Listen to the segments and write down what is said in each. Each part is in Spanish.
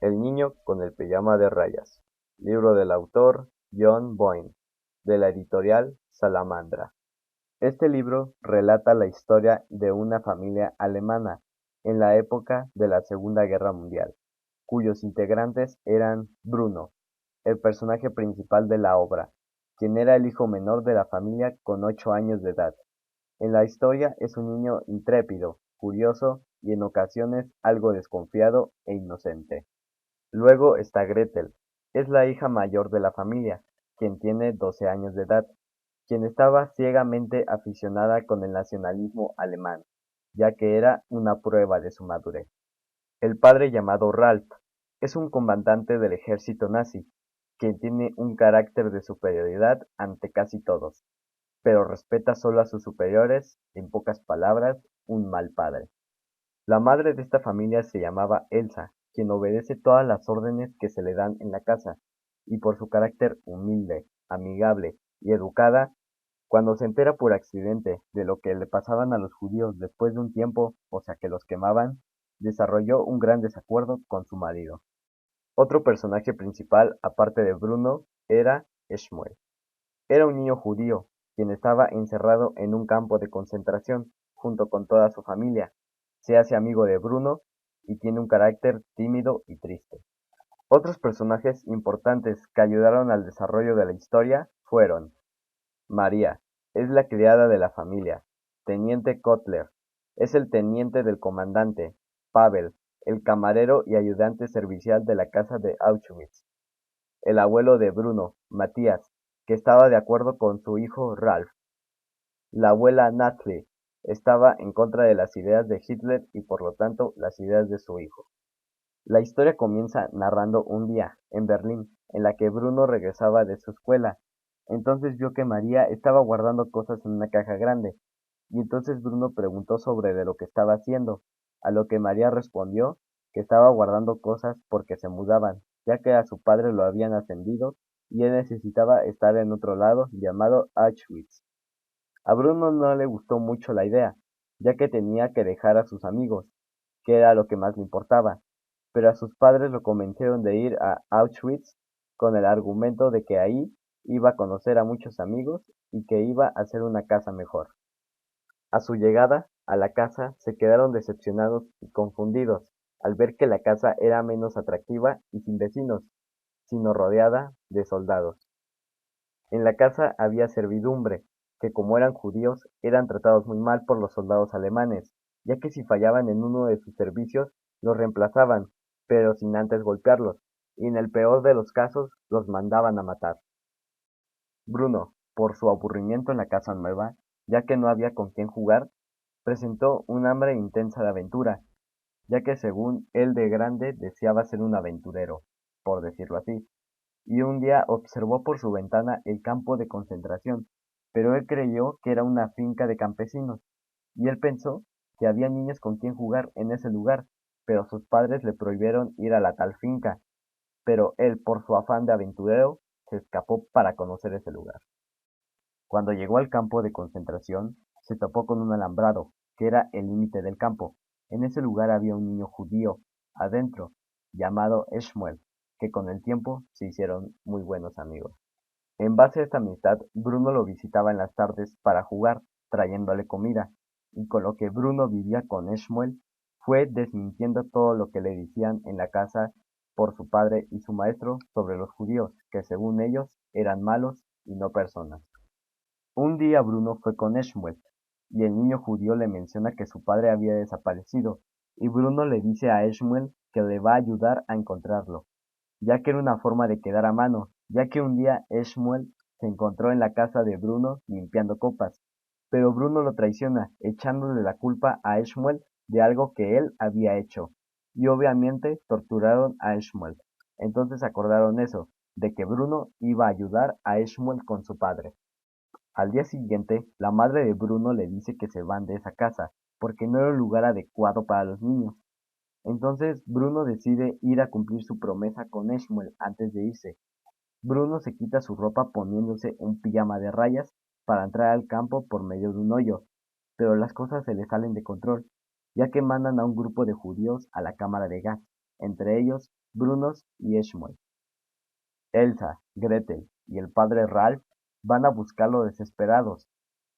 El niño con el pijama de rayas. Libro del autor John Boyne, de la editorial Salamandra. Este libro relata la historia de una familia alemana en la época de la Segunda Guerra Mundial, cuyos integrantes eran Bruno, el personaje principal de la obra, quien era el hijo menor de la familia con 8 años de edad. En la historia es un niño intrépido, curioso y en ocasiones algo desconfiado e inocente. Luego está Gretel, es la hija mayor de la familia, quien tiene 12 años de edad, quien estaba ciegamente aficionada con el nacionalismo alemán, ya que era una prueba de su madurez. El padre, llamado Ralph, es un comandante del ejército nazi, quien tiene un carácter de superioridad ante casi todos, pero respeta solo a sus superiores, en pocas palabras, un mal padre. La madre de esta familia se llamaba Elsa, quien obedece todas las órdenes que se le dan en la casa, y por su carácter humilde, amigable y educada, cuando se entera por accidente de lo que le pasaban a los judíos después de un tiempo, o sea que los quemaban, desarrolló un gran desacuerdo con su marido. Otro personaje principal, aparte de Bruno, era Shmuel. Era un niño judío, quien estaba encerrado en un campo de concentración junto con toda su familia. Se hace amigo de Bruno y tiene un carácter tímido y triste. Otros personajes importantes que ayudaron al desarrollo de la historia fueron María, es la criada de la familia; Teniente Kotler, es el teniente del comandante; Pavel, el camarero y ayudante servicial de la casa de Auschwitz; el abuelo de Bruno, Matías, que estaba de acuerdo con su hijo Ralph; la abuela Natalie, estaba en contra de las ideas de Hitler y por lo tanto las ideas de su hijo. La historia comienza narrando un día, en Berlín, en la que Bruno regresaba de su escuela. Entonces vio que María estaba guardando cosas en una caja grande, y entonces Bruno preguntó sobre de lo que estaba haciendo, a lo que María respondió que estaba guardando cosas porque se mudaban, ya que a su padre lo habían ascendido y él necesitaba estar en otro lado llamado Auschwitz. A Bruno no le gustó mucho la idea, ya que tenía que dejar a sus amigos, que era lo que más le importaba, pero a sus padres lo convencieron de ir a Auschwitz con el argumento de que ahí iba a conocer a muchos amigos y que iba a ser una casa mejor. A su llegada a la casa se quedaron decepcionados y confundidos al ver que la casa era menos atractiva y sin vecinos, sino rodeada de soldados. En la casa había servidumbre, que como eran judíos eran tratados muy mal por los soldados alemanes, ya que si fallaban en uno de sus servicios los reemplazaban, pero sin antes golpearlos, y en el peor de los casos los mandaban a matar. Bruno, por su aburrimiento en la casa nueva, ya que no había con quién jugar, presentó un hambre intensa de aventura, ya que según él de grande deseaba ser un aventurero, por decirlo así, y un día observó por su ventana el campo de concentración, pero él creyó que era una finca de campesinos, y él pensó que había niños con quien jugar en ese lugar, pero sus padres le prohibieron ir a la tal finca, pero él por su afán de aventurero se escapó para conocer ese lugar. Cuando llegó al campo de concentración, se topó con un alambrado, que era el límite del campo. En ese lugar había un niño judío, adentro, llamado Shmuel, que con el tiempo se hicieron muy buenos amigos. En base a esta amistad, Bruno lo visitaba en las tardes para jugar, trayéndole comida, y con lo que Bruno vivía con Shmuel, fue desmintiendo todo lo que le decían en la casa por su padre y su maestro sobre los judíos, que según ellos eran malos y no personas. Un día Bruno fue con Shmuel, y el niño judío le menciona que su padre había desaparecido, y Bruno le dice a Shmuel que le va a ayudar a encontrarlo, ya que era una forma de quedar a mano, ya que un día Shmuel se encontró en la casa de Bruno limpiando copas, pero Bruno lo traiciona, echándole la culpa a Shmuel de algo que él había hecho, y obviamente torturaron a Shmuel. Entonces acordaron eso, de que Bruno iba a ayudar a Shmuel con su padre. Al día siguiente, la madre de Bruno le dice que se van de esa casa, porque no era un lugar adecuado para los niños. Entonces Bruno decide ir a cumplir su promesa con Shmuel antes de irse. Bruno se quita su ropa poniéndose un pijama de rayas para entrar al campo por medio de un hoyo, pero las cosas se le salen de control, ya que mandan a un grupo de judíos a la cámara de gas, entre ellos Brunos y Schmoy. Elsa, Gretel y el padre Ralph van a buscarlo desesperados,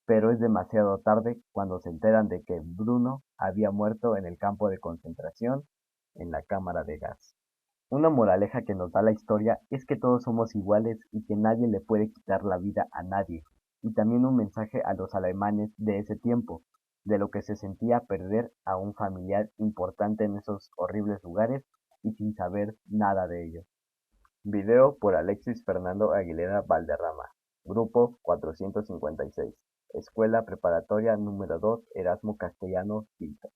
pero es demasiado tarde cuando se enteran de que Bruno había muerto en el campo de concentración en la cámara de gas. Una moraleja que nos da la historia es que todos somos iguales y que nadie le puede quitar la vida a nadie, y también un mensaje a los alemanes de ese tiempo, de lo que se sentía perder a un familiar importante en esos horribles lugares y sin saber nada de ello. Video por Alexis Fernando Aguilera Valderrama. Grupo 456. Escuela Preparatoria número 2 Erasmo Castellanos Quinto.